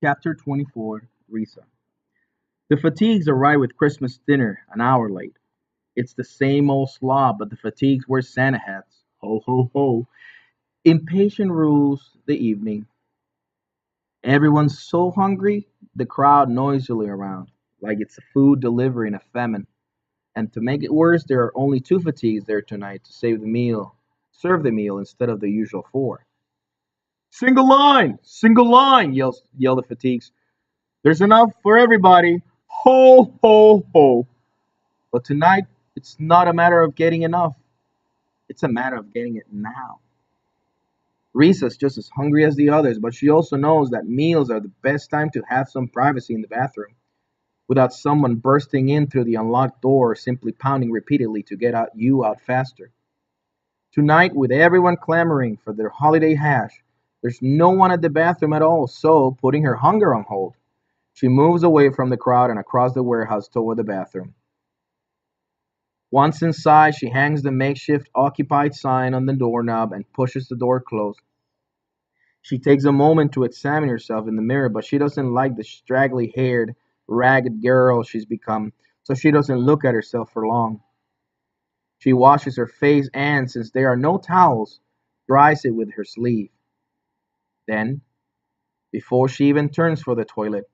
Chapter 24. Risa. The fatigues arrive with Christmas dinner an hour late. It's the same old slob, but the fatigues wear Santa hats. Ho, ho, ho. Impatient rules the evening. Everyone's so hungry, the crowd noisily around, like it's a food delivery in a famine. And to make it worse, there are only two fatigues there tonight to serve the meal instead of the usual four. Single line, yell the fatigues. There's enough for everybody. Ho, ho, ho. But tonight, it's not a matter of getting enough. It's a matter of getting it now. Risa's just as hungry as the others, but she also knows that meals are the best time to have some privacy in the bathroom without someone bursting in through the unlocked door or simply pounding repeatedly to get you out faster. Tonight, with everyone clamoring for their holiday hash, there's no one at the bathroom at all, so, putting her hunger on hold, she moves away from the crowd and across the warehouse toward the bathroom. Once inside, she hangs the makeshift occupied sign on the doorknob and pushes the door closed. She takes a moment to examine herself in the mirror, but she doesn't like the straggly haired, ragged girl she's become, so she doesn't look at herself for long. She washes her face and, since there are no towels, dries it with her sleeve. Then, before she even turns for the toilet,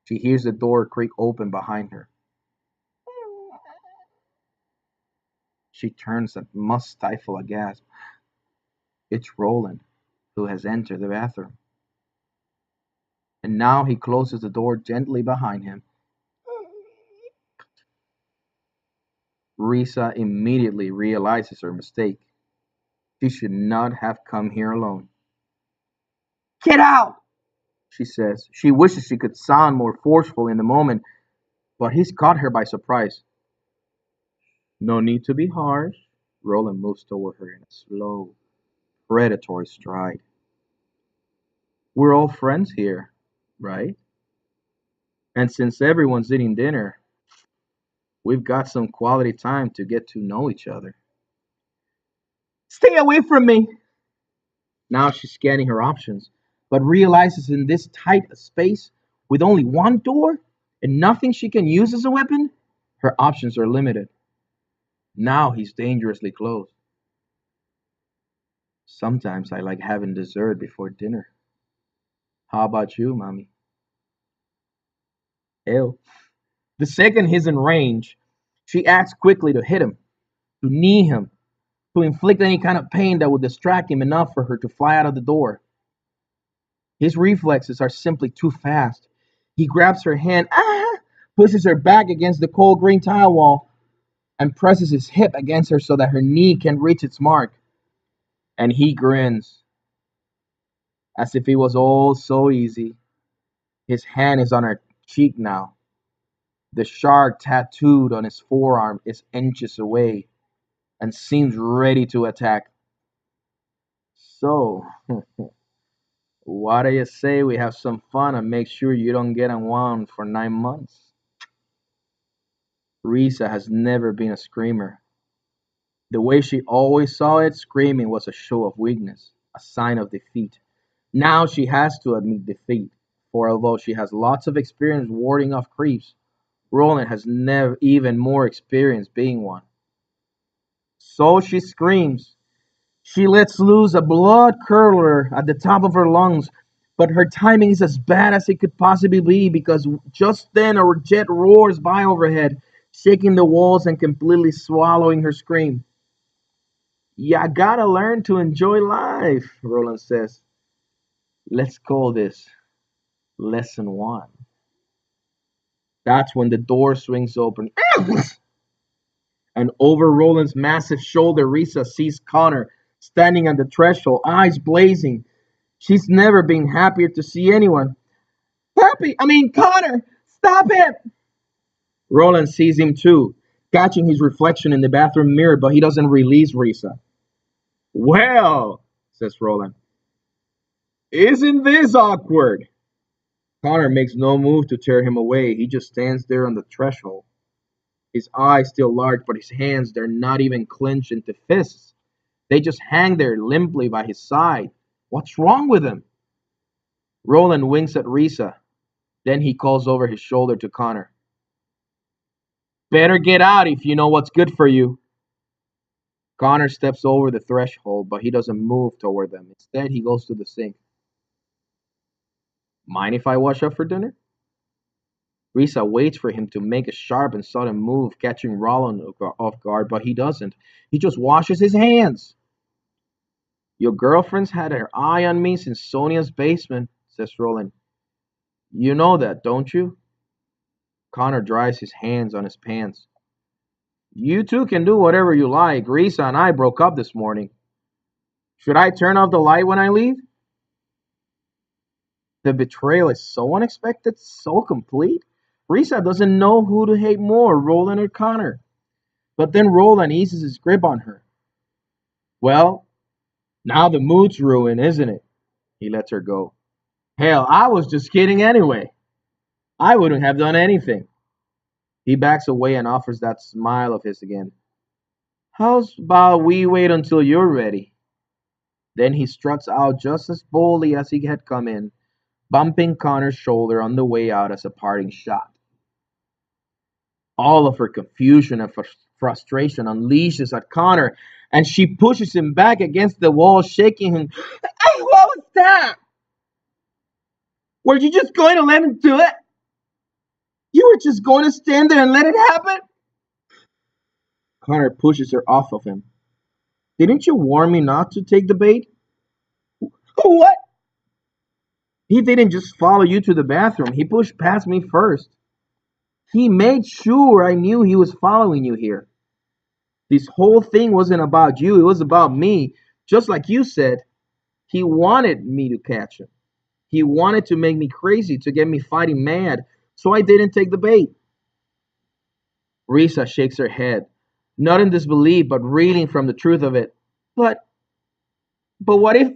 she hears the door creak open behind her. She turns and must stifle a gasp. It's Roland, who has entered the bathroom. And now he closes the door gently behind him. Risa immediately realizes her mistake. She should not have come here alone. Get out! She says. She wishes she could sound more forceful in the moment, but he's caught her by surprise. No need to be harsh. Roland moves toward her in a slow, predatory stride. We're all friends here, right? And since everyone's eating dinner, we've got some quality time to get to know each other. Stay away from me! Now she's scanning her options, but realizes in this tight space, with only one door and nothing she can use as a weapon, her options are limited. Now he's dangerously close. Sometimes I like having dessert before dinner. How about you, mommy? Ew. The second he's in range, she acts quickly to hit him, to knee him, to inflict any kind of pain that would distract him enough for her to fly out of the door. His reflexes are simply too fast. He grabs her hand, pushes her back against the cold green tile wall, and presses his hip against her so that her knee can reach its mark. And he grins, as if it was all so easy. His hand is on her cheek now. The shark tattooed on his forearm is inches away and seems ready to attack. So, what do you say we have some fun and make sure you don't get unwound for 9 months? Risa has never been a screamer. The way she always saw it, screaming was a show of weakness, a sign of defeat. Now she has to admit defeat, for although she has lots of experience warding off creeps, Roland has never even more experience being one. So she screams. She lets loose a blood curdler at the top of her lungs, but her timing is as bad as it could possibly be because just then a jet roars by overhead, shaking the walls and completely swallowing her scream. Ya gotta learn to enjoy life, Roland says. Let's call this lesson one. That's when the door swings open, and over Roland's massive shoulder, Risa sees Connor standing on the threshold, eyes blazing. She's never been happier to see anyone. Connor, stop it! Roland sees him too, catching his reflection in the bathroom mirror, but he doesn't release Risa. Well, says Roland, isn't this awkward? Connor makes no move to tear him away. He just stands there on the threshold. His eyes still large, but his hands, they're not even clenched into fists. They just hang there limply by his side. What's wrong with him? Roland winks at Risa. Then he calls over his shoulder to Connor. Better get out if you know what's good for you. Connor steps over the threshold, but he doesn't move toward them. Instead, he goes to the sink. Mind if I wash up for dinner? Risa waits for him to make a sharp and sudden move, catching Roland off guard, but he doesn't. He just washes his hands. Your girlfriend's had her eye on me since Sonia's basement, says Roland. You know that, don't you? Connor dries his hands on his pants. You two can do whatever you like. Risa and I broke up this morning. Should I turn off the light when I leave? The betrayal is so unexpected, so complete. Risa doesn't know who to hate more, Roland or Connor. But then Roland eases his grip on her. Well, now the mood's ruined, isn't it? He lets her go. Hell, I was just kidding anyway. I wouldn't have done anything. He backs away and offers that smile of his again. How's about we wait until you're ready? Then he struts out just as boldly as he had come in, bumping Connor's shoulder on the way out as a parting shot. All of her confusion and frustration unleashes at Connor, and she pushes him back against the wall, shaking him. Hey, what was that? Were you just going to let him do it? You were just going to stand there and let it happen? Connor pushes her off of him. Didn't you warn me not to take the bait? What? He didn't just follow you to the bathroom. He pushed past me first. He made sure I knew he was following you here. This whole thing wasn't about you, it was about me. Just like you said, he wanted me to catch him. He wanted to make me crazy, to get me fighting mad, so I didn't take the bait. Risa shakes her head, not in disbelief, but reeling from the truth of it. But, but what if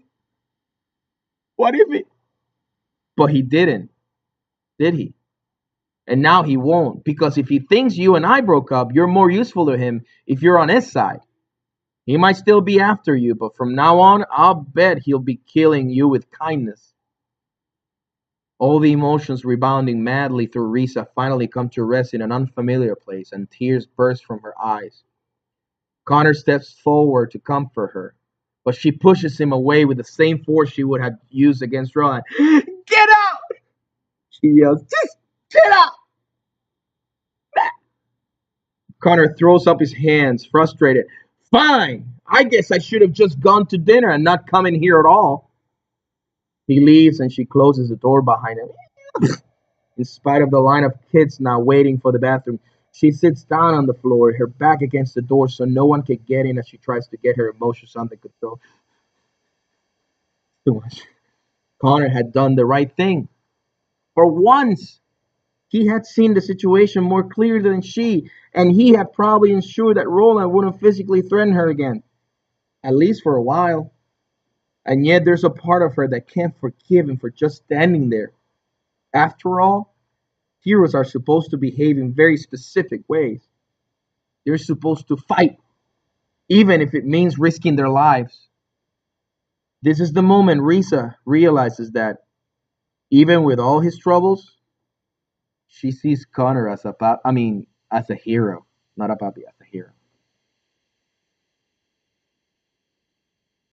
it? But he didn't, did he? And now he won't, because if he thinks you and I broke up, you're more useful to him if you're on his side. He might still be after you, but from now on, I'll bet he'll be killing you with kindness. All the emotions rebounding madly through Risa finally come to rest in an unfamiliar place, and tears burst from her eyes. Connor steps forward to comfort her, but she pushes him away with the same force she would have used against Roland. Get out! She yells, just get out! Connor throws up his hands, frustrated. Fine! I guess I should have just gone to dinner and not come in here at all. He leaves and she closes the door behind him. In spite of the line of kids now waiting for the bathroom, she sits down on the floor, her back against the door so no one can get in as she tries to get her emotions under control. Too much. Connor had done the right thing. For once, he had seen the situation more clearly than she, and he had probably ensured that Roland wouldn't physically threaten her again, at least for a while. And yet there's a part of her that can't forgive him for just standing there. After all, heroes are supposed to behave in very specific ways. They're supposed to fight, even if it means risking their lives. This is the moment Risa realizes that, even with all his troubles, she sees Connor as a as a hero, not a puppy, as a